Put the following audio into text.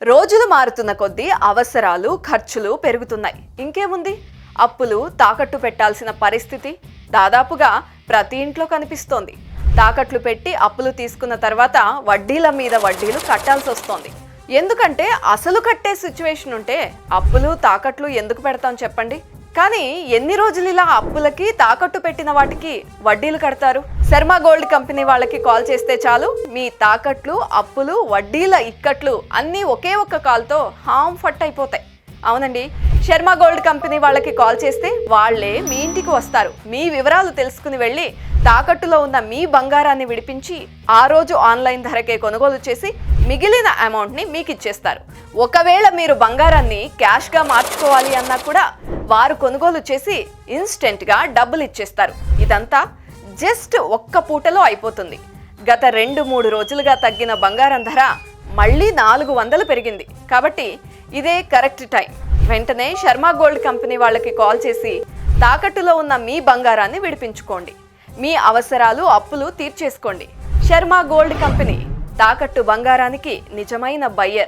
రోజులు మారుతున్న కొద్దీ అవసరాలు ఖర్చులు పెరుగుతున్నాయి. ఇంకేముంది, అప్పులు తాకట్టు పెట్టాల్సిన పరిస్థితి దాదాపుగా ప్రతి ఇంట్లో కనిపిస్తోంది. తాకట్లు పెట్టి అప్పులు తీసుకున్న తర్వాత వడ్డీల మీద వడ్డీలు కట్టాల్సి వస్తోంది. ఎందుకంటే అసలు కట్టే సిచ్యువేషన్ ఉంటే అప్పులు తాకట్లు ఎందుకు పెడతాం చెప్పండి. కానీ ఎన్ని రోజులు ఇలా అప్పులకి తాకట్టు పెట్టిన వాటికి వడ్డీలు కడతారు? శర్మ గోల్డ్ కంపెనీ వాళ్ళకి కాల్ చేస్తే చాలు, మీ తాకట్లు, అప్పులు, వడ్డీల ఇక్కట్లు అన్నీ ఒకే ఒక్క కాల్తో ఫట్ అయిపోతాయి. అవునండి, శర్మ గోల్డ్ కంపెనీ వాళ్ళకి కాల్ చేస్తే వాళ్ళే మీ ఇంటికి వస్తారు. మీ వివరాలు తెలుసుకుని వెళ్ళి తాకట్టులో ఉన్న మీ బంగారాన్ని విడిపించి ఆ రోజు ఆన్లైన్ ధరకే కొనుగోలు చేసి మిగిలిన అమౌంట్ని మీకు ఇచ్చేస్తారు. ఒకవేళ మీరు బంగారాన్ని క్యాష్గా మార్చుకోవాలి అన్నా కూడా వారు కొనుగోలు చేసి ఇన్స్టెంట్గా డబ్బులు ఇచ్చేస్తారు. ఇదంతా జస్ట్ ఒక్క పూటలో అయిపోతుంది. గత 2-3 రోజులుగా తగ్గిన బంగారం ధర మళ్ళీ 400 పెరిగింది. కాబట్టి ఇదే కరెక్ట్ టైం. వెంటనే శర్మ గోల్డ్ కంపెనీ వాళ్ళకి కాల్ చేసి తాకట్టులో ఉన్న మీ బంగారాన్ని విడిపించుకోండి. మీ అవసరాలు, అప్పులు తీర్చేసుకోండి. శర్మ గోల్డ్ కంపెనీ తాకట్టు బంగారానికి నిజమైన బయ్యర్.